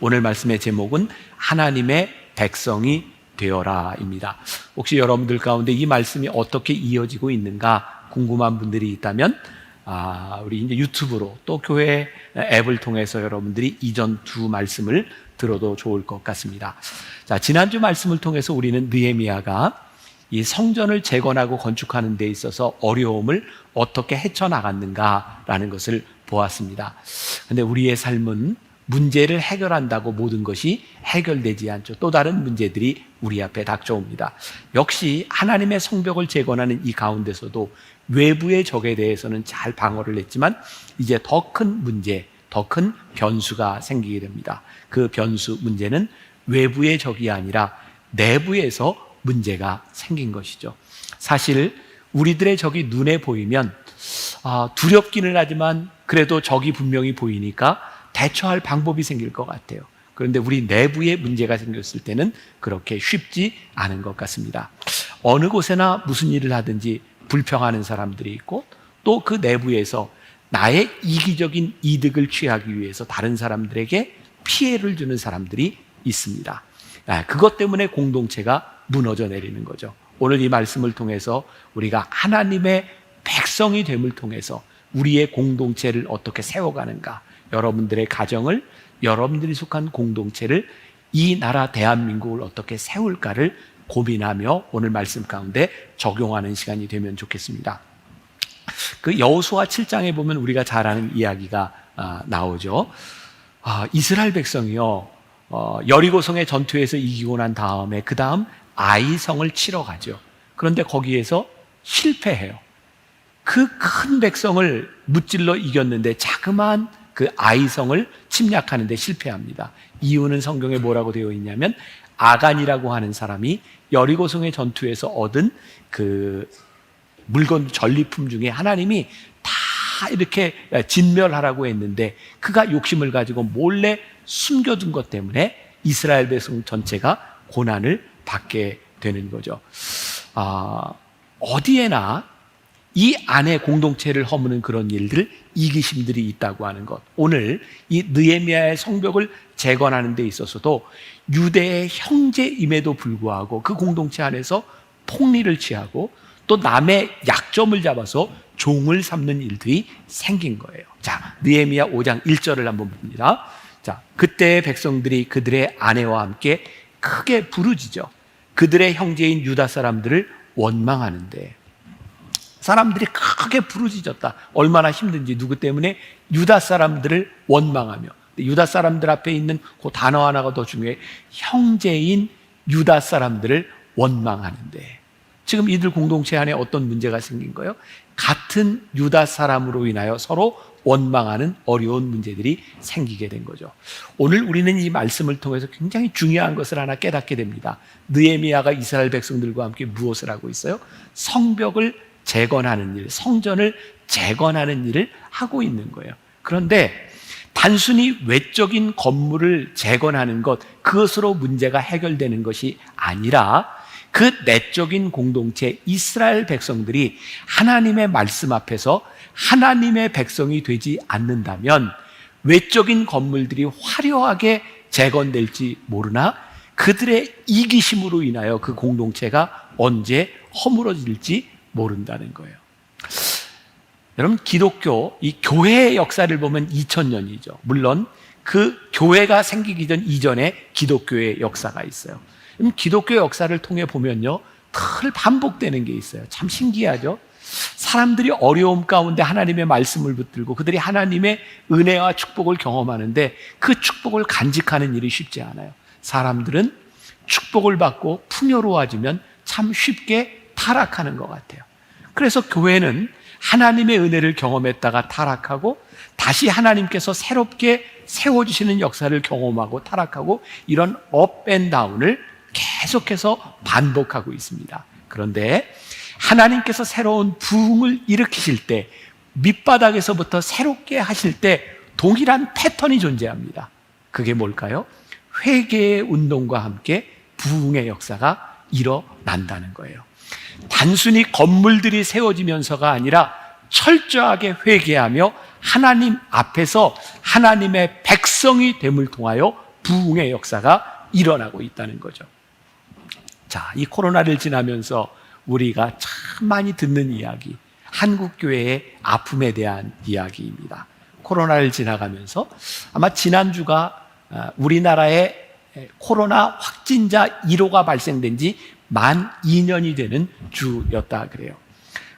오늘 말씀의 제목은 하나님의 백성이 되어라입니다. 혹시 여러분들 가운데 이 말씀이 어떻게 이어지고 있는가 궁금한 분들이 있다면 우리 이제 유튜브로 또 교회 앱을 통해서 여러분들이 이전 두 말씀을 들어도 좋을 것 같습니다. 자, 지난주 말씀을 통해서 우리는 느헤미야가 이 성전을 재건하고 건축하는 데 있어서 어려움을 어떻게 헤쳐나갔는가라는 것을 보았습니다. 그런데 우리의 삶은 문제를 해결한다고 모든 것이 해결되지 않죠. 또 다른 문제들이 우리 앞에 닥쳐옵니다. 역시 하나님의 성벽을 재건하는 이 가운데서도 외부의 적에 대해서는 잘 방어를 했지만 이제 더 큰 문제, 더 큰 변수가 생기게 됩니다. 그 변수 문제는 외부의 적이 아니라 내부에서 문제가 생긴 것이죠. 사실 우리들의 적이 눈에 보이면 두렵기는 하지만 그래도 적이 분명히 보이니까 대처할 방법이 생길 것 같아요. 그런데 우리 내부에 문제가 생겼을 때는 그렇게 쉽지 않은 것 같습니다. 어느 곳에나 무슨 일을 하든지 불평하는 사람들이 있고 또 그 내부에서 나의 이기적인 이득을 취하기 위해서 다른 사람들에게 피해를 주는 사람들이 있습니다. 그것 때문에 공동체가 무너져 내리는 거죠. 오늘 이 말씀을 통해서 우리가 하나님의 백성이 됨을 통해서 우리의 공동체를 어떻게 세워가는가, 여러분들의 가정을, 여러분들이 속한 공동체를, 이 나라 대한민국을 어떻게 세울까를 고민하며 오늘 말씀 가운데 적용하는 시간이 되면 좋겠습니다. 그 여호수아 7장에 보면 우리가 잘 아는 이야기가 나오죠. 이스라엘 백성이요, 여리고성의 전투에서 이기고 난 다음에 그 다음 아이성을 치러 가죠. 그런데 거기에서 실패해요. 그 큰 백성을 무찔러 이겼는데 자그마한 그 아이성을 침략하는데 실패합니다. 이유는 성경에 뭐라고 되어 있냐면 아간이라고 하는 사람이 여리고성의 전투에서 얻은 그 물건 전리품 중에 하나님이 다 이렇게 진멸하라고 했는데 그가 욕심을 가지고 몰래 숨겨둔 것 때문에 이스라엘 백성 전체가 고난을 받게 되는 거죠. 어디에나 이 안에 공동체를 허무는 그런 일들, 이기심들이 있다고 하는 것. 오늘 이 느헤미야의 성벽을 재건하는 데 있어서도 유대의 형제임에도 불구하고 그 공동체 안에서 폭리를 취하고 또 남의 약점을 잡아서 종을 삼는 일들이 생긴 거예요. 자, 느헤미야 5장 1절을 한번 봅니다. 자, 그때 백성들이 그들의 아내와 함께 크게 부르짖어 그들의 형제인 유다 사람들을 원망하는데, 사람들이 크게 부르짖었다. 얼마나 힘든지. 누구 때문에? 유다 사람들을 원망하며. 유다 사람들 앞에 있는 그 단어 하나가 더 중요해. 형제인 유다 사람들을 원망하는데, 지금 이들 공동체 안에 어떤 문제가 생긴 거예요? 같은 유다 사람으로 인하여 서로 원망하는 어려운 문제들이 생기게 된 거죠. 오늘 우리는 이 말씀을 통해서 굉장히 중요한 것을 하나 깨닫게 됩니다. 느헤미야가 이스라엘 백성들과 함께 무엇을 하고 있어요? 성벽을 재건하는 일, 성전을 재건하는 일을 하고 있는 거예요. 그런데 단순히 외적인 건물을 재건하는 것, 그것으로 문제가 해결되는 것이 아니라 그 내적인 공동체 이스라엘 백성들이 하나님의 말씀 앞에서 하나님의 백성이 되지 않는다면 외적인 건물들이 화려하게 재건될지 모르나 그들의 이기심으로 인하여 그 공동체가 언제 허물어질지 모른다는 거예요. 여러분, 기독교, 이 교회의 역사를 보면 2000년이죠. 물론 그 교회가 생기기 전 이전에 기독교의 역사가 있어요. 기독교 역사를 통해 보면요, 늘 반복되는 게 있어요. 참 신기하죠. 사람들이 어려움 가운데 하나님의 말씀을 붙들고 그들이 하나님의 은혜와 축복을 경험하는데 그 축복을 간직하는 일이 쉽지 않아요. 사람들은 축복을 받고 풍요로워지면 참 쉽게 타락하는 것 같아요. 그래서 교회는 하나님의 은혜를 경험했다가 타락하고 다시 하나님께서 새롭게 세워주시는 역사를 경험하고 타락하고 이런 업 앤 다운을 계속해서 반복하고 있습니다. 그런데 하나님께서 새로운 부흥을 일으키실 때, 밑바닥에서부터 새롭게 하실 때 동일한 패턴이 존재합니다. 그게 뭘까요? 회개의 운동과 함께 부흥의 역사가 일어난다는 거예요. 단순히 건물들이 세워지면서가 아니라 철저하게 회개하며 하나님 앞에서 하나님의 백성이 됨을 통하여 부흥의 역사가 일어나고 있다는 거죠. 자, 이 코로나를 지나면서 우리가 참 많이 듣는 이야기, 한국교회의 아픔에 대한 이야기입니다. 코로나를 지나가면서 아마 지난주가 우리나라의 코로나 확진자 1호가 발생된 지 만 2년이 되는 주였다 그래요.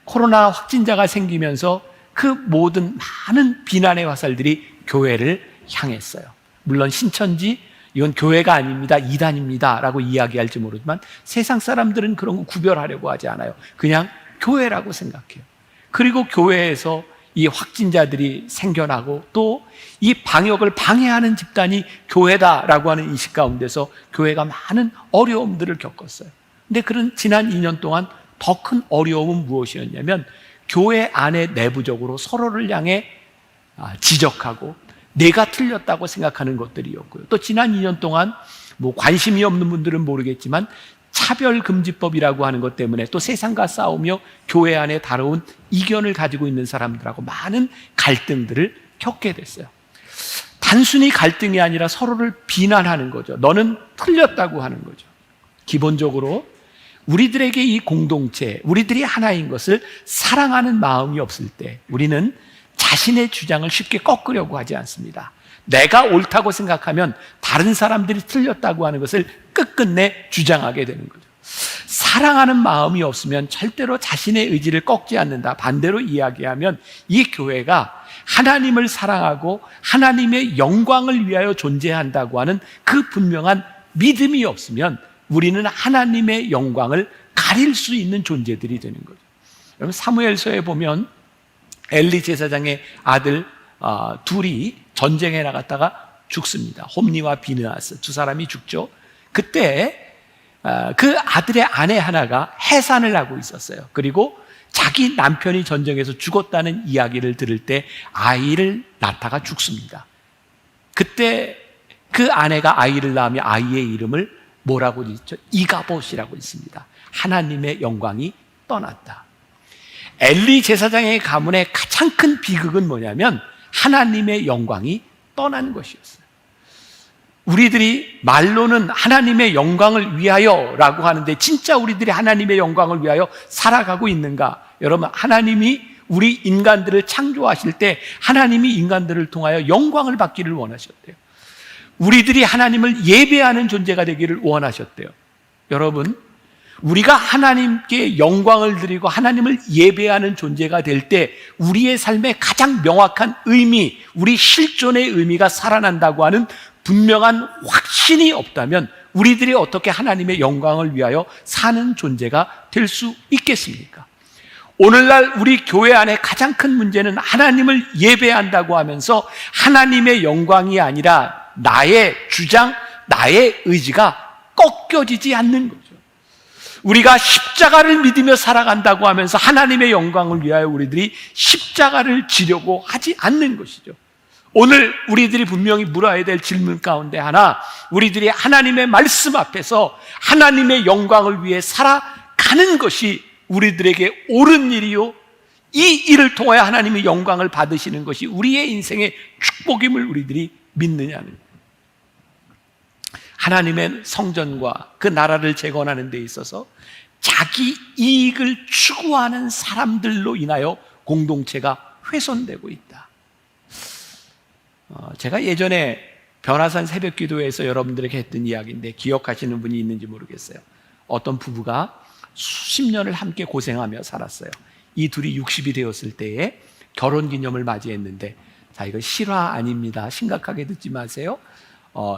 코로나 확진자가 생기면서 그 모든 많은 비난의 화살들이 교회를 향했어요. 물론 신천지 이건 교회가 아닙니다, 이단입니다 라고 이야기할지 모르지만 세상 사람들은 그런 거 구별하려고 하지 않아요. 그냥 교회라고 생각해요. 그리고 교회에서 이 확진자들이 생겨나고 또 이 방역을 방해하는 집단이 교회다라고 하는 인식 가운데서 교회가 많은 어려움들을 겪었어요. 근데 그런 지난 2년 동안 더 큰 어려움은 무엇이었냐면 교회 안에 내부적으로 서로를 향해 지적하고 내가 틀렸다고 생각하는 것들이었고요. 또 지난 2년 동안 관심이 없는 분들은 모르겠지만 차별금지법이라고 하는 것 때문에 또 세상과 싸우며 교회 안에 다뤄온 이견을 가지고 있는 사람들하고 많은 갈등들을 겪게 됐어요. 단순히 갈등이 아니라 서로를 비난하는 거죠. 너는 틀렸다고 하는 거죠. 기본적으로 우리들에게 이 공동체, 우리들이 하나인 것을 사랑하는 마음이 없을 때 우리는 자신의 주장을 쉽게 꺾으려고 하지 않습니다. 내가 옳다고 생각하면 다른 사람들이 틀렸다고 하는 것을 끝끝내 주장하게 되는 거죠. 사랑하는 마음이 없으면 절대로 자신의 의지를 꺾지 않는다. 반대로 이야기하면 이 교회가 하나님을 사랑하고 하나님의 영광을 위하여 존재한다고 하는 그 분명한 믿음이 없으면 우리는 하나님의 영광을 가릴 수 있는 존재들이 되는 거죠. 여러분 사무엘서에 보면 엘리 제사장의 아들 둘이 전쟁에 나갔다가 죽습니다. 홈니와 비느하스 두 사람이 죽죠. 그때 그 아들의 아내 하나가 해산을 하고 있었어요. 그리고 자기 남편이 전쟁에서 죽었다는 이야기를 들을 때 아이를 낳다가 죽습니다. 그때 그 아내가 아이를 낳으며 아이의 이름을 뭐라고 짓죠? 이가봇이라고 있습니다. 하나님의 영광이 떠났다. 엘리 제사장의 가문의 가장 큰 비극은 뭐냐면 하나님의 영광이 떠난 것이었어요. 우리들이 말로는 하나님의 영광을 위하여 라고 하는데 진짜 우리들이 하나님의 영광을 위하여 살아가고 있는가? 여러분, 하나님이 우리 인간들을 창조하실 때 하나님이 인간들을 통하여 영광을 받기를 원하셨대요. 우리들이 하나님을 예배하는 존재가 되기를 원하셨대요. 여러분, 우리가 하나님께 영광을 드리고 하나님을 예배하는 존재가 될 때 우리의 삶에 가장 명확한 의미, 우리 실존의 의미가 살아난다고 하는 분명한 확신이 없다면 우리들이 어떻게 하나님의 영광을 위하여 사는 존재가 될 수 있겠습니까? 오늘날 우리 교회 안에 가장 큰 문제는 하나님을 예배한다고 하면서 하나님의 영광이 아니라 나의 주장, 나의 의지가 꺾여지지 않는 거죠. 우리가 십자가를 믿으며 살아간다고 하면서 하나님의 영광을 위하여 우리들이 십자가를 지려고 하지 않는 것이죠. 오늘 우리들이 분명히 물어야 될 질문 가운데 하나, 우리들이 하나님의 말씀 앞에서 하나님의 영광을 위해 살아가는 것이 우리들에게 옳은 일이요, 이 일을 통하여 하나님의 영광을 받으시는 것이 우리의 인생의 축복임을 우리들이 믿느냐는 거예요. 하나님의 성전과 그 나라를 재건하는 데 있어서 자기 이익을 추구하는 사람들로 인하여 공동체가 훼손되고 있다. 제가 예전에 변화산 새벽기도에서 여러분들에게 했던 이야기인데 기억하시는 분이 있는지 모르겠어요. 어떤 부부가 수십 년을 함께 고생하며 살았어요. 이 둘이 60이 되었을 때에 결혼기념을 맞이했는데, 자, 이거 실화 아닙니다. 심각하게 듣지 마세요.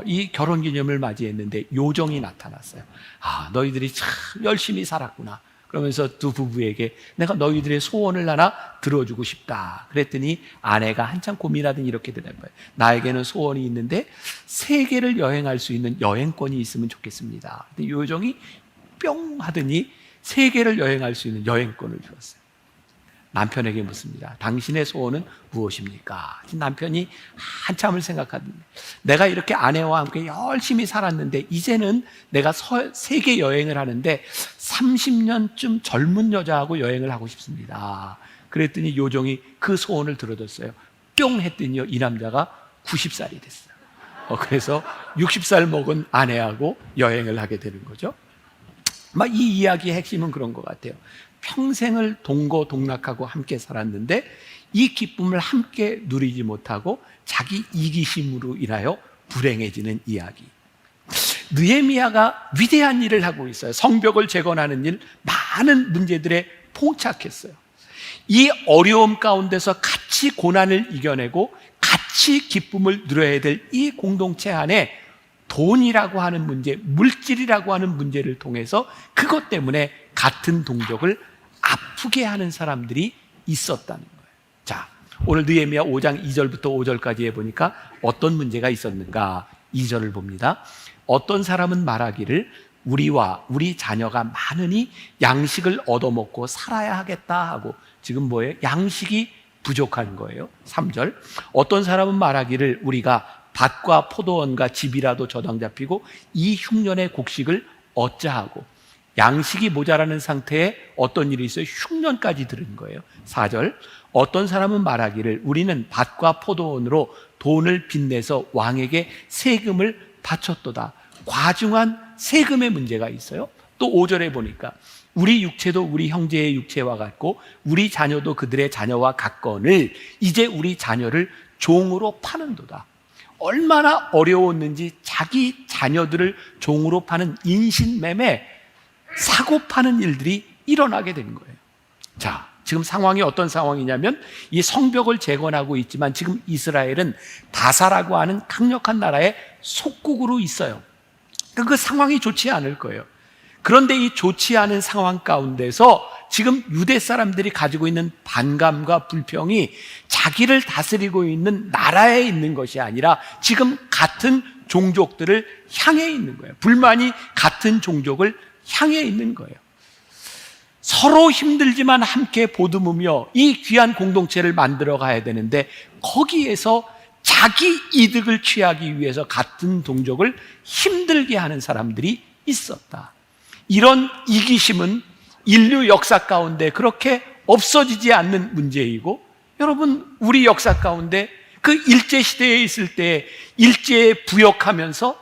이 결혼기념을 맞이했는데 요정이 나타났어요. 아, 너희들이 참 열심히 살았구나. 그러면서 두 부부에게 내가 너희들의 소원을 하나 들어주고 싶다. 그랬더니 아내가 한참 고민하더니 이렇게 대답해요. 나에게는 소원이 있는데 세계를 여행할 수 있는 여행권이 있으면 좋겠습니다. 근데 요정이 뿅 하더니 세계를 여행할 수 있는 여행권을 주었어요. 남편에게 묻습니다. 당신의 소원은 무엇입니까? 남편이 한참을 생각하더니 내가 이렇게 아내와 함께 열심히 살았는데 이제는 내가 세계 여행을 하는데 30년쯤 젊은 여자하고 여행을 하고 싶습니다. 그랬더니 요정이 그 소원을 들어줬어요. 뿅 했더니요, 이 남자가 90살이 됐어요. 그래서 60살 먹은 아내하고 여행을 하게 되는 거죠. 막 이 이야기의 핵심은 그런 것 같아요. 평생을 동거동락하고 함께 살았는데 이 기쁨을 함께 누리지 못하고 자기 이기심으로 인하여 불행해지는 이야기. 느헤미야가 위대한 일을 하고 있어요. 성벽을 재건하는 일, 많은 문제들에 봉착했어요. 이 어려움 가운데서 같이 고난을 이겨내고 같이 기쁨을 누려야 될 이 공동체 안에 돈이라고 하는 문제, 물질이라고 하는 문제를 통해서 그것 때문에 같은 동족을 아프게 하는 사람들이 있었다는 거예요. 자, 오늘 느헤미야 5장 2절부터 5절까지 해보니까 어떤 문제가 있었는가? 2절을 봅니다. 어떤 사람은 말하기를 우리와 우리 자녀가 많으니 양식을 얻어먹고 살아야 하겠다 하고, 지금 뭐예요? 양식이 부족한 거예요. 3절, 어떤 사람은 말하기를 우리가 밭과 포도원과 집이라도 저당 잡히고 이 흉년의 곡식을 얻자 하고, 양식이 모자라는 상태에 어떤 일이 있어요? 흉년까지 들은 거예요. 4절, 어떤 사람은 말하기를 우리는 밭과 포도원으로 돈을 빚내서 왕에게 세금을 바쳤도다. 과중한 세금의 문제가 있어요. 또 5절에 보니까 우리 육체도 우리 형제의 육체와 같고 우리 자녀도 그들의 자녀와 같거늘 이제 우리 자녀를 종으로 파는도다. 얼마나 어려웠는지 자기 자녀들을 종으로 파는 인신매매, 사고 파는 일들이 일어나게 된 거예요. 자, 지금 상황이 어떤 상황이냐면 이 성벽을 재건하고 있지만 지금 이스라엘은 다사라고 하는 강력한 나라의 속국으로 있어요. 그 상황이 좋지 않을 거예요. 그런데 이 좋지 않은 상황 가운데서 지금 유대 사람들이 가지고 있는 반감과 불평이 자기를 다스리고 있는 나라에 있는 것이 아니라 지금 같은 종족들을 향해 있는 거예요. 불만이 같은 종족을 향해 있는 거예요. 서로 힘들지만 함께 보듬으며 이 귀한 공동체를 만들어 가야 되는데 거기에서 자기 이득을 취하기 위해서 같은 동족을 힘들게 하는 사람들이 있었다. 이런 이기심은 인류 역사 가운데 그렇게 없어지지 않는 문제이고, 여러분 우리 역사 가운데 그 일제시대에 있을 때 일제에 부역하면서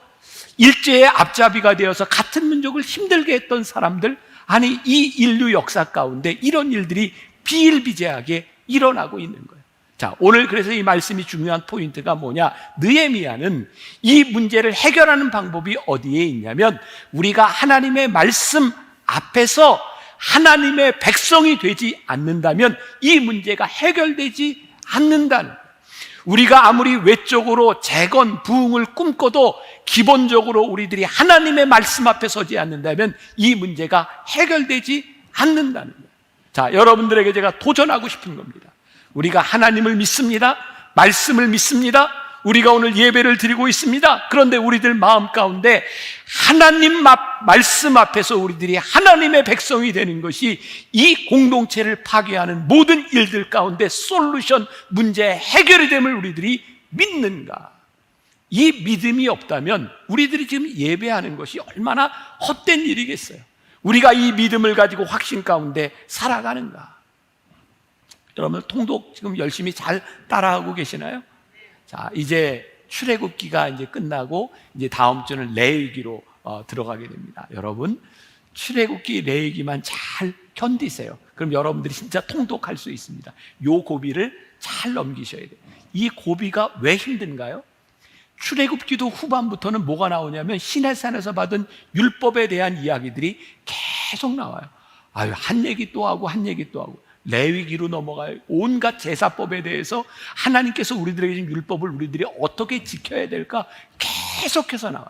일제의 앞잡이가 되어서 같은 민족을 힘들게 했던 사람들, 아니 이 인류 역사 가운데 이런 일들이 비일비재하게 일어나고 있는 거예요. 자, 오늘 그래서 이 말씀이 중요한 포인트가 뭐냐? 느헤미야는 이 문제를 해결하는 방법이 어디에 있냐면 우리가 하나님의 말씀 앞에서 하나님의 백성이 되지 않는다면 이 문제가 해결되지 않는다는 거예요. 우리가 아무리 외적으로 재건, 부흥을 꿈꿔도 기본적으로 우리들이 하나님의 말씀 앞에 서지 않는다면 이 문제가 해결되지 않는다는 거예요. 자, 여러분들에게 제가 도전하고 싶은 겁니다. 우리가 하나님을 믿습니다. 말씀을 믿습니다. 우리가 오늘 예배를 드리고 있습니다. 그런데 우리들 마음 가운데 하나님 말씀 앞에서 우리들이 하나님의 백성이 되는 것이 이 공동체를 파괴하는 모든 일들 가운데 솔루션, 문제 해결이 됨을 우리들이 믿는가? 이 믿음이 없다면 우리들이 지금 예배하는 것이 얼마나 헛된 일이겠어요. 우리가 이 믿음을 가지고 확신 가운데 살아가는가? 여러분 통독 지금 열심히 잘 따라하고 계시나요? 자, 이제 출애굽기가 이제 끝나고 이제 다음 주는 레위기로 들어가게 됩니다. 여러분 출애굽기 레위기만 잘 견디세요. 그럼 여러분들이 진짜 통독할 수 있습니다. 요 고비를 잘 넘기셔야 돼요. 이 고비가 왜 힘든가요? 출애굽기도 후반부터는 뭐가 나오냐면 시내산에서 받은 율법에 대한 이야기들이 계속 나와요. 아유, 한 얘기 또 하고 한 얘기 또 하고. 레위기로 넘어가요. 온갖 제사법에 대해서 하나님께서 우리들에게 준 율법을 우리들이 어떻게 지켜야 될까 계속해서 나와요.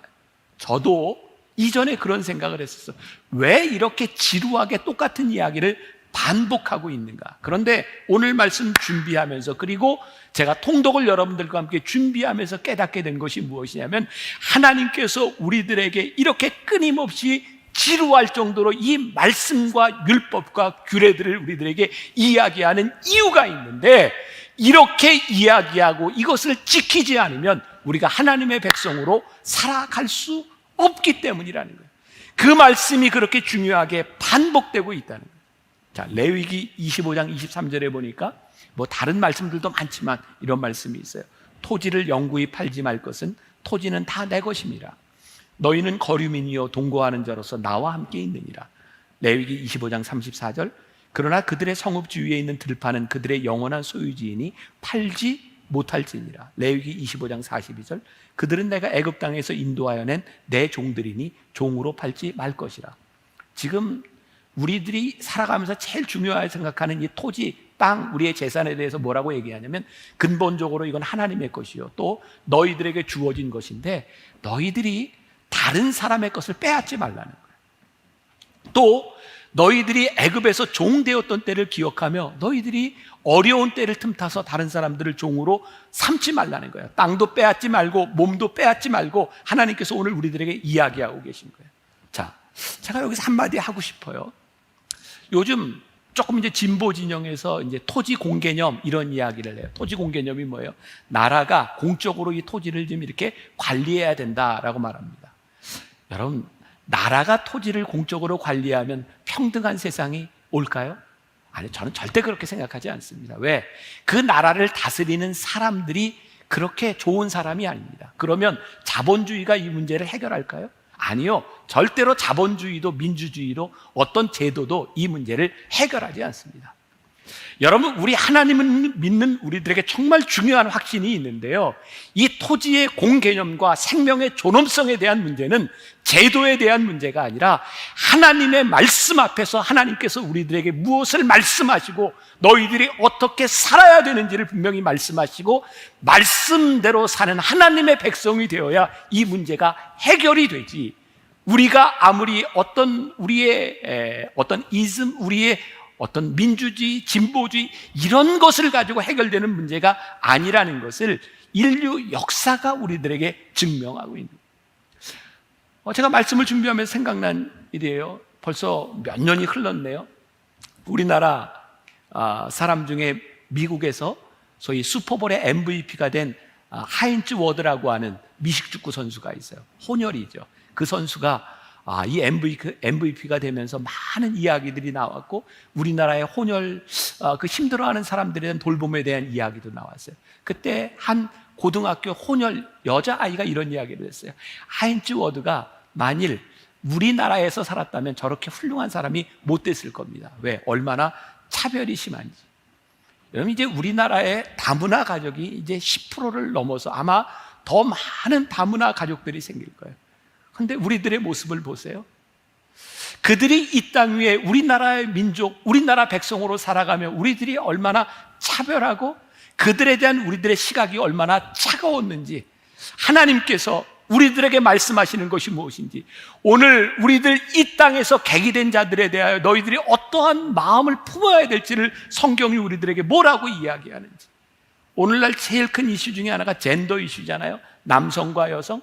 저도 이전에 그런 생각을 했었어요. 왜 이렇게 지루하게 똑같은 이야기를 반복하고 있는가? 그런데 오늘 말씀 준비하면서, 그리고 제가 통독을 여러분들과 함께 준비하면서 깨닫게 된 것이 무엇이냐면 하나님께서 우리들에게 이렇게 끊임없이 지루할 정도로 이 말씀과 율법과 규례들을 우리들에게 이야기하는 이유가 있는데, 이렇게 이야기하고 이것을 지키지 않으면 우리가 하나님의 백성으로 살아갈 수 없기 때문이라는 거예요. 그 말씀이 그렇게 중요하게 반복되고 있다는 거예요. 자, 레위기 25장 23절에 보니까 뭐 다른 말씀들도 많지만 이런 말씀이 있어요. 토지를 영구히 팔지 말 것은 토지는 다 내 것임이라. 너희는 거류민이요 동거하는 자로서 나와 함께 있느니라. 레위기 25장 34절. 그러나 그들의 성읍 주위에 있는 들판은 그들의 영원한 소유지이니 팔지 못할지니라. 레위기 25장 42절. 그들은 내가 애굽 땅에서 인도하여 낸 내 종들이니 종으로 팔지 말 것이라. 지금 우리들이 살아가면서 제일 중요하게 생각하는 이 토지, 땅, 우리의 재산에 대해서 뭐라고 얘기하냐면 근본적으로 이건 하나님의 것이요 또 너희들에게 주어진 것인데 너희들이 다른 사람의 것을 빼앗지 말라는 거예요. 또 너희들이 애굽에서 종되었던 때를 기억하며 너희들이 어려운 때를 틈타서 다른 사람들을 종으로 삼지 말라는 거예요. 땅도 빼앗지 말고 몸도 빼앗지 말고 하나님께서 오늘 우리들에게 이야기하고 계신 거예요. 자, 제가 여기서 한마디 하고 싶어요. 요즘 조금 이제 진보 진영에서 이제 토지 공개념 이런 이야기를 해요. 토지 공개념이 뭐예요? 나라가 공적으로 이 토지를 좀 이렇게 관리해야 된다라고 말합니다. 여러분, 나라가 토지를 공적으로 관리하면 평등한 세상이 올까요? 아니, 저는 절대 그렇게 생각하지 않습니다. 왜? 그 나라를 다스리는 사람들이 그렇게 좋은 사람이 아닙니다. 그러면 자본주의가 이 문제를 해결할까요? 아니요. 절대로 자본주의도 민주주의로 어떤 제도도 이 문제를 해결하지 않습니다. 여러분, 우리 하나님을 믿는 우리들에게 정말 중요한 확신이 있는데요, 이 토지의 공개념과 생명의 존엄성에 대한 문제는 제도에 대한 문제가 아니라 하나님의 말씀 앞에서 하나님께서 우리들에게 무엇을 말씀하시고 너희들이 어떻게 살아야 되는지를 분명히 말씀하시고 말씀대로 사는 하나님의 백성이 되어야 이 문제가 해결이 되지, 우리가 아무리 우리의 이즘, 우리의 어떤 민주주의, 진보주의 이런 것을 가지고 해결되는 문제가 아니라는 것을 인류 역사가 우리들에게 증명하고 있는 거예요. 제가 말씀을 준비하면서 생각난 일이에요. 벌써 몇 년이 흘렀네요. 우리나라 사람 중에 미국에서 소위 슈퍼볼의 MVP가 된 하인츠 워드라고 하는 미식축구 선수가 있어요. 혼혈이죠. 그 선수가 이 MVP가 되면서 많은 이야기들이 나왔고 우리나라의 혼혈 그 힘들어하는 사람들에 대한 돌봄에 대한 이야기도 나왔어요. 그때 한 고등학교 혼혈 여자아이가 이런 이야기를 했어요. 하인츠 워드가 만일 우리나라에서 살았다면 저렇게 훌륭한 사람이 못 됐을 겁니다. 왜? 얼마나 차별이 심한지. 여러분, 이제 우리나라의 다문화 가족이 이제 10%를 넘어서 아마 더 많은 다문화 가족들이 생길 거예요. 그런데 우리들의 모습을 보세요. 그들이 이 땅 위에 우리나라의 민족, 우리나라 백성으로 살아가며 우리들이 얼마나 차별하고 그들에 대한 우리들의 시각이 얼마나 차가웠는지, 하나님께서 우리들에게 말씀하시는 것이 무엇인지, 오늘 우리들 이 땅에서 객이된 자들에 대하여 너희들이 어떠한 마음을 품어야 될지를 성경이 우리들에게 뭐라고 이야기하는지. 오늘날 제일 큰 이슈 중에 하나가 젠더 이슈잖아요. 남성과 여성.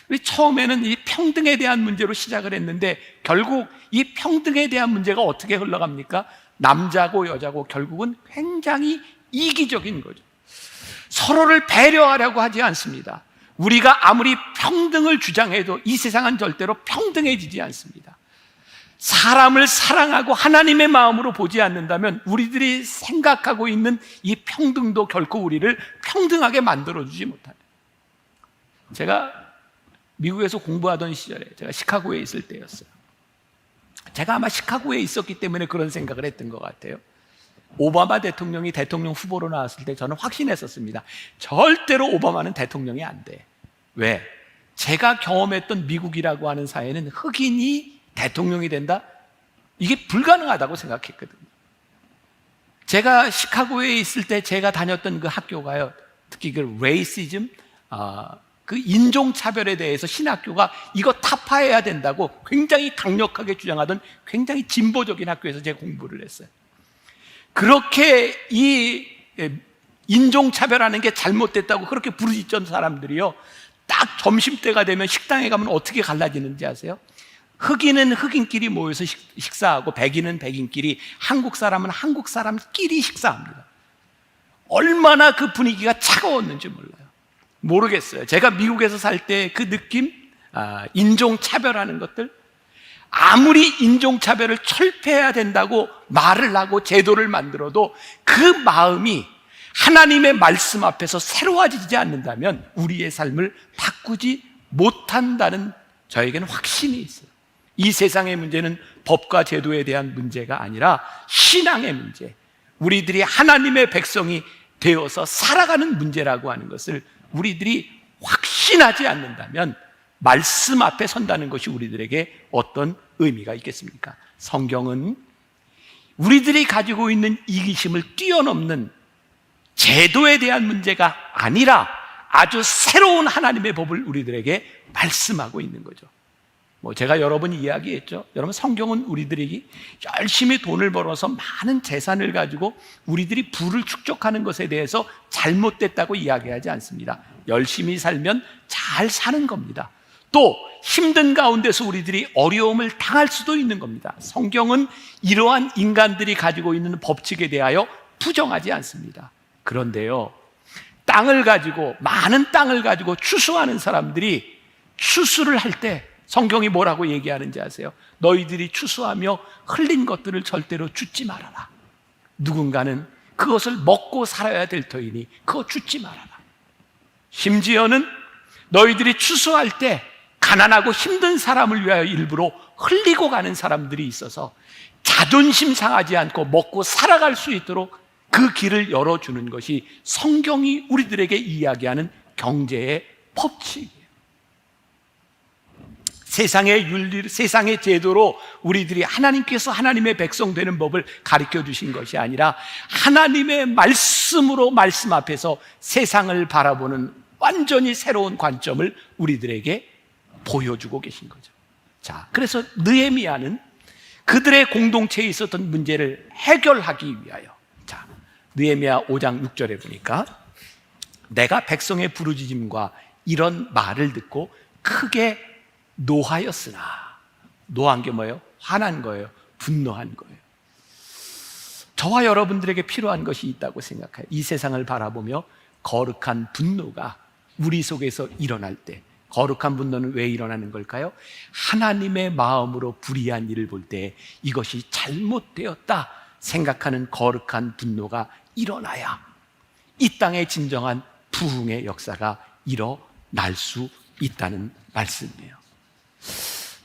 우리 처음에는 이 평등에 대한 문제로 시작을 했는데 결국 이 평등에 대한 문제가 어떻게 흘러갑니까? 남자고 여자고 결국은 굉장히 이기적인 거죠. 서로를 배려하려고 하지 않습니다. 우리가 아무리 평등을 주장해도 이 세상은 절대로 평등해지지 않습니다. 사람을 사랑하고 하나님의 마음으로 보지 않는다면 우리들이 생각하고 있는 이 평등도 결코 우리를 평등하게 만들어주지 못합니다. 제가 미국에서 공부하던 시절에 제가 시카고에 있을 때였어요. 제가 아마 시카고에 있었기 때문에 그런 생각을 했던 것 같아요. 오바마 대통령이 대통령 후보로 나왔을 때 저는 확신했었습니다. 절대로 오바마는 대통령이 안 돼. 왜? 제가 경험했던 미국이라고 하는 사회는 흑인이 대통령이 된다? 이게 불가능하다고 생각했거든요. 제가 시카고에 있을 때 제가 다녔던 그 학교가요, 특히 그 레이시즘, 그 인종차별에 대해서 신학교가 이거 타파해야 된다고 굉장히 강력하게 주장하던 굉장히 진보적인 학교에서 제가 공부를 했어요. 그렇게 이 인종차별하는 게 잘못됐다고 그렇게 부르짖던 사람들이요, 딱 점심때가 되면 식당에 가면 어떻게 갈라지는지 아세요? 흑인은 흑인끼리 모여서 식사하고 백인은 백인끼리, 한국 사람은 한국 사람끼리 식사합니다. 얼마나 그 분위기가 차가웠는지 몰라요. 모르겠어요. 제가 미국에서 살 때 그 느낌, 인종차별하는 것들, 아무리 인종차별을 철폐해야 된다고 말을 하고 제도를 만들어도 그 마음이 하나님의 말씀 앞에서 새로워지지 않는다면 우리의 삶을 바꾸지 못한다는 저에게는 확신이 있어요. 이 세상의 문제는 법과 제도에 대한 문제가 아니라 신앙의 문제, 우리들이 하나님의 백성이 되어서 살아가는 문제라고 하는 것을 우리들이 확신하지 않는다면 말씀 앞에 선다는 것이 우리들에게 어떤 의미가 있겠습니까? 성경은 우리들이 가지고 있는 이기심을 뛰어넘는 제도에 대한 문제가 아니라 아주 새로운 하나님의 법을 우리들에게 말씀하고 있는 거죠. 제가 여러 번 이야기했죠. 여러분, 성경은 우리들이 열심히 돈을 벌어서 많은 재산을 가지고 우리들이 부를 축적하는 것에 대해서 잘못됐다고 이야기하지 않습니다. 열심히 살면 잘 사는 겁니다. 또 힘든 가운데서 우리들이 어려움을 당할 수도 있는 겁니다. 성경은 이러한 인간들이 가지고 있는 법칙에 대하여 부정하지 않습니다. 그런데요, 많은 땅을 가지고 추수하는 사람들이 추수를 할 때 성경이 뭐라고 얘기하는지 아세요? 너희들이 추수하며 흘린 것들을 절대로 줍지 말아라. 누군가는 그것을 먹고 살아야 될 터이니 그거 줍지 말아라. 심지어는 너희들이 추수할 때 가난하고 힘든 사람을 위하여 일부러 흘리고 가는 사람들이 있어서 자존심 상하지 않고 먹고 살아갈 수 있도록 그 길을 열어주는 것이 성경이 우리들에게 이야기하는 경제의 법칙이에요. 세상의 윤리, 세상의 제도로 우리들이 하나님께서 하나님의 백성 되는 법을 가르쳐 주신 것이 아니라 하나님의 말씀으로 말씀 앞에서 세상을 바라보는 완전히 새로운 관점을 우리들에게 보여주고 계신 거죠. 자, 그래서 느헤미야는 그들의 공동체에 있었던 문제를 해결하기 위하여, 자, 느헤미야 5장 6절에 보니까 내가 백성의 부르짖음과 이런 말을 듣고 크게 노하였으나, 노한 게 뭐예요? 화난 거예요. 분노한 거예요. 저와 여러분들에게 필요한 것이 있다고 생각해요. 이 세상을 바라보며 거룩한 분노가 우리 속에서 일어날 때, 거룩한 분노는 왜 일어나는 걸까요? 하나님의 마음으로 불의한 일을 볼 때 이것이 잘못되었다 생각하는 거룩한 분노가 일어나야 이 땅의 진정한 부흥의 역사가 일어날 수 있다는 말씀이에요.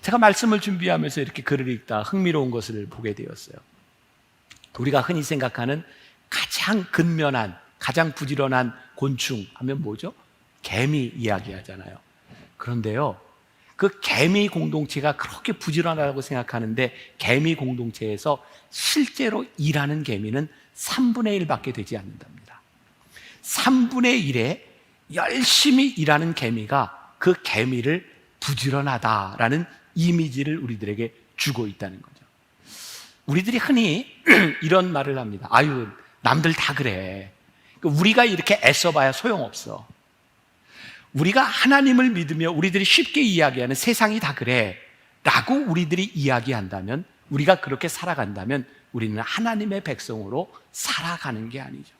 제가 말씀을 준비하면서 이렇게 글을 읽다 흥미로운 것을 보게 되었어요. 우리가 흔히 생각하는 가장 근면한, 가장 부지런한 곤충 하면 뭐죠? 개미 이야기하잖아요. 그런데요, 그 개미 공동체가 그렇게 부지런하다고 생각하는데 개미 공동체에서 실제로 일하는 개미는 3분의 1밖에 되지 않는답니다. 3분의 1에 열심히 일하는 개미가 그 개미를 부지런하다라는 이미지를 우리들에게 주고 있다는 거죠. 우리들이 흔히 이런 말을 합니다. 아유, 남들 다 그래. 우리가 이렇게 애써봐야 소용없어. 우리가 하나님을 믿으며 우리들이 쉽게 이야기하는 세상이 다 그래 라고 우리들이 이야기한다면, 우리가 그렇게 살아간다면 우리는 하나님의 백성으로 살아가는 게 아니죠.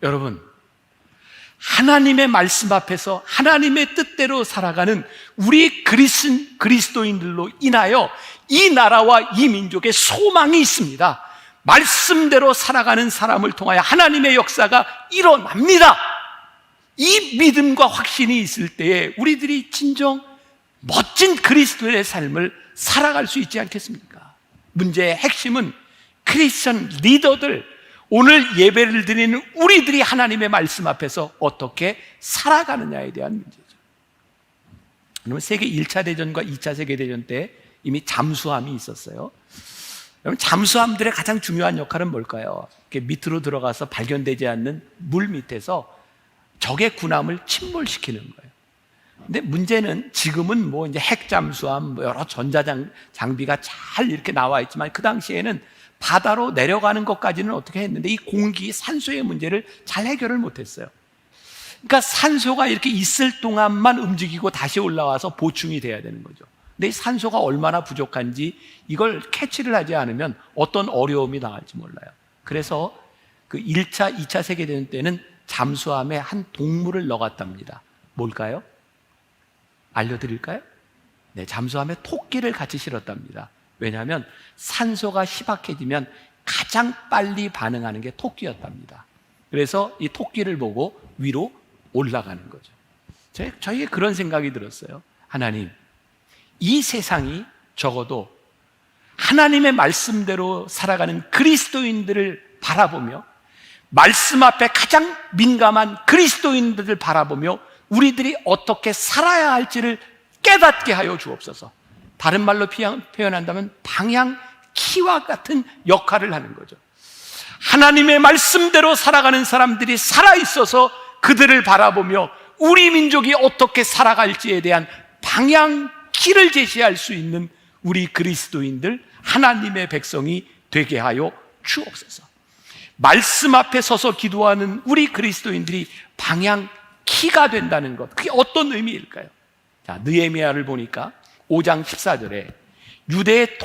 여러분, 하나님의 말씀 앞에서 하나님의 뜻대로 살아가는 우리 그리스도인들로 인하여 이 나라와 이 민족의 소망이 있습니다. 말씀대로 살아가는 사람을 통하여 하나님의 역사가 일어납니다. 이 믿음과 확신이 있을 때에 우리들이 진정 멋진 그리스도의 삶을 살아갈 수 있지 않겠습니까? 문제의 핵심은 크리스천 리더들, 오늘 예배를 드리는 우리들이 하나님의 말씀 앞에서 어떻게 살아가느냐에 대한 문제죠. 여러분, 세계 1차 대전과 2차 세계대전 때 이미 잠수함이 있었어요. 여러분, 잠수함들의 가장 중요한 역할은 뭘까요? 이렇게 밑으로 들어가서 발견되지 않는 물 밑에서 적의 군함을 침몰시키는 거예요. 근데 문제는 지금은 이제 핵잠수함, 여러 전자장비가 잘 이렇게 나와 있지만 그 당시에는 바다로 내려가는 것까지는 어떻게 했는데 이 공기, 산소의 문제를 잘 해결을 못했어요. 그러니까 산소가 이렇게 있을 동안만 움직이고 다시 올라와서 보충이 돼야 되는 거죠. 근데 이 산소가 얼마나 부족한지 이걸 캐치를 하지 않으면 어떤 어려움이 당할지 몰라요. 그래서 그 1차, 2차 세계대전 때는 잠수함에 한 동물을 넣어갔답니다. 뭘까요? 알려드릴까요? 네, 잠수함에 토끼를 같이 실었답니다. 왜냐하면 산소가 희박해지면 가장 빨리 반응하는 게 토끼였답니다. 그래서 이 토끼를 보고 위로 올라가는 거죠. 저에게 그런 생각이 들었어요. 하나님, 이 세상이 적어도 하나님의 말씀대로 살아가는 그리스도인들을 바라보며 말씀 앞에 가장 민감한 그리스도인들을 바라보며 우리들이 어떻게 살아야 할지를 깨닫게 하여 주옵소서. 다른 말로 표현한다면 방향키와 같은 역할을 하는 거죠. 하나님의 말씀대로 살아가는 사람들이 살아있어서 그들을 바라보며 우리 민족이 어떻게 살아갈지에 대한 방향키를 제시할 수 있는 우리 그리스도인들, 하나님의 백성이 되게 하여 주옵소서. 말씀 앞에 서서 기도하는 우리 그리스도인들이 방향키가 된다는 것, 그게 어떤 의미일까요? 자, 느헤미야를 보니까 5장 14절에 유대의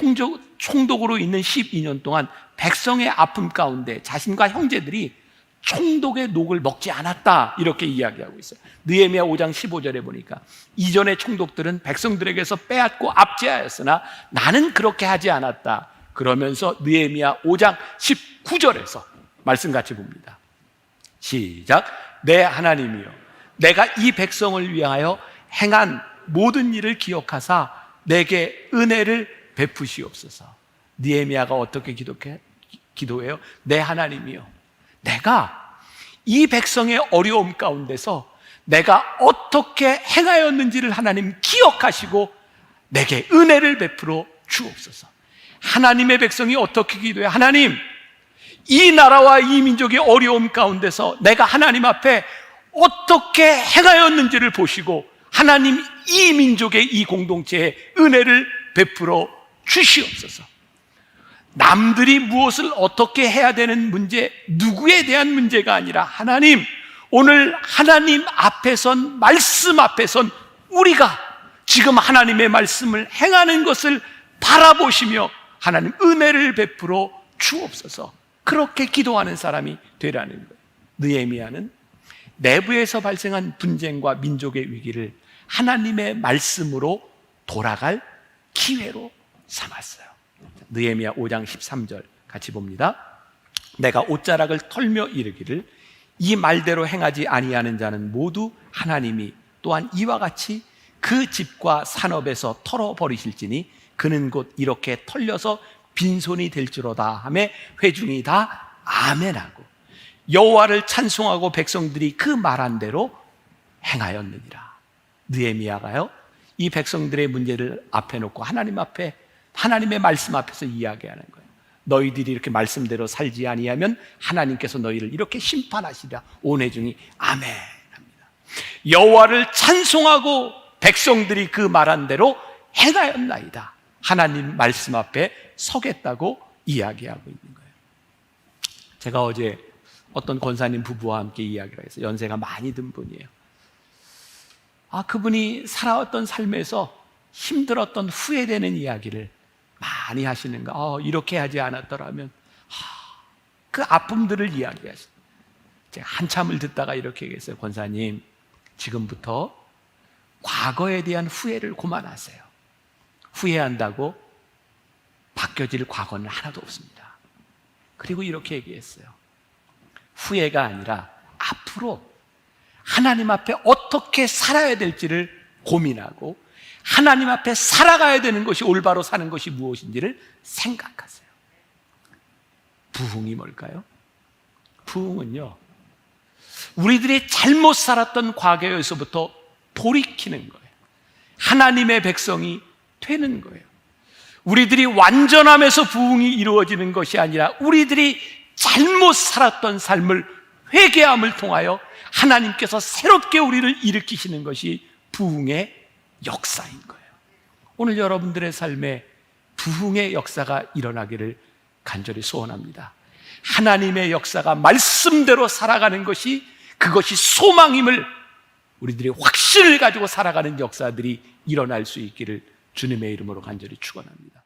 총독으로 있는 12년 동안 백성의 아픔 가운데 자신과 형제들이 총독의 녹을 먹지 않았다, 이렇게 이야기하고 있어요. 느헤미야 5장 15절에 보니까 이전의 총독들은 백성들에게서 빼앗고 압제하였으나 나는 그렇게 하지 않았다, 그러면서 느헤미야 5장 19절에서 말씀 같이 봅니다. 시작. 내 하나님이여, 내가 이 백성을 위하여 행한 모든 일을 기억하사 내게 은혜를 베푸시옵소서. 느헤미야가 어떻게 기도해요? 내 하나님이여, 내가 이 백성의 어려움 가운데서 내가 어떻게 행하였는지를 하나님 기억하시고 내게 은혜를 베풀어 주옵소서. 하나님의 백성이 어떻게 기도해요? 하나님, 이 나라와 이 민족의 어려움 가운데서 내가 하나님 앞에 어떻게 행하였는지를 보시고 하나님, 이 민족의 이 공동체에 은혜를 베풀어 주시옵소서. 남들이 무엇을 어떻게 해야 되는 문제, 누구에 대한 문제가 아니라 하나님, 오늘 하나님 앞에 선, 말씀 앞에 선 우리가 지금 하나님의 말씀을 행하는 것을 바라보시며 하나님 은혜를 베풀어 주옵소서. 그렇게 기도하는 사람이 되라는 거예요. 느헤미야는 내부에서 발생한 분쟁과 민족의 위기를 하나님의 말씀으로 돌아갈 기회로 삼았어요. 느헤미야 5장 13절 같이 봅니다. 내가 옷자락을 털며 이르기를 이 말대로 행하지 아니하는 자는 모두 하나님이 또한 이와 같이 그 집과 산업에서 털어버리실지니 그는 곧 이렇게 털려서 빈손이 될지로다 하며 회중이 다 아멘하고 여호와를 찬송하고 백성들이 그 말한 대로 행하였느니라. 느헤미야가요, 이 백성들의 문제를 앞에 놓고 하나님 앞에, 하나님의 말씀 앞에서 이야기하는 거예요. 너희들이 이렇게 말씀대로 살지 아니하면 하나님께서 너희를 이렇게 심판하시리라. 온 회중이 아멘합니다. 여호와를 찬송하고 백성들이 그 말한 대로 행하였나이다. 하나님 말씀 앞에 서겠다고 이야기하고 있는 거예요. 제가 어제 어떤 권사님 부부와 함께 이야기를 해서 연세가 많이 든 분이에요. 그분이 살아왔던 삶에서 힘들었던 후회되는 이야기를 많이 하시는가. 이렇게 하지 않았더라면, 그 아픔들을 이야기하시죠. 제가 한참을 듣다가 이렇게 얘기했어요. 권사님, 지금부터 과거에 대한 후회를 그만하세요. 후회한다고 바뀌어질 과거는 하나도 없습니다. 그리고 이렇게 얘기했어요. 후회가 아니라 앞으로 하나님 앞에 어떻게 살아야 될지를 고민하고 하나님 앞에 살아가야 되는 것이, 올바로 사는 것이 무엇인지를 생각하세요. 부흥이 뭘까요? 부흥은요, 우리들이 잘못 살았던 과거에서부터 돌이키는 거예요. 하나님의 백성이 되는 거예요. 우리들이 완전함에서 부흥이 이루어지는 것이 아니라 우리들이 잘못 살았던 삶을 회개함을 통하여 하나님께서 새롭게 우리를 일으키시는 것이 부흥의 역사인 거예요. 오늘 여러분들의 삶에 부흥의 역사가 일어나기를 간절히 소원합니다. 하나님의 역사가 말씀대로 살아가는 것이, 그것이 소망임을 우리들이 확신을 가지고 살아가는 역사들이 일어날 수 있기를 주님의 이름으로 간절히 축원합니다.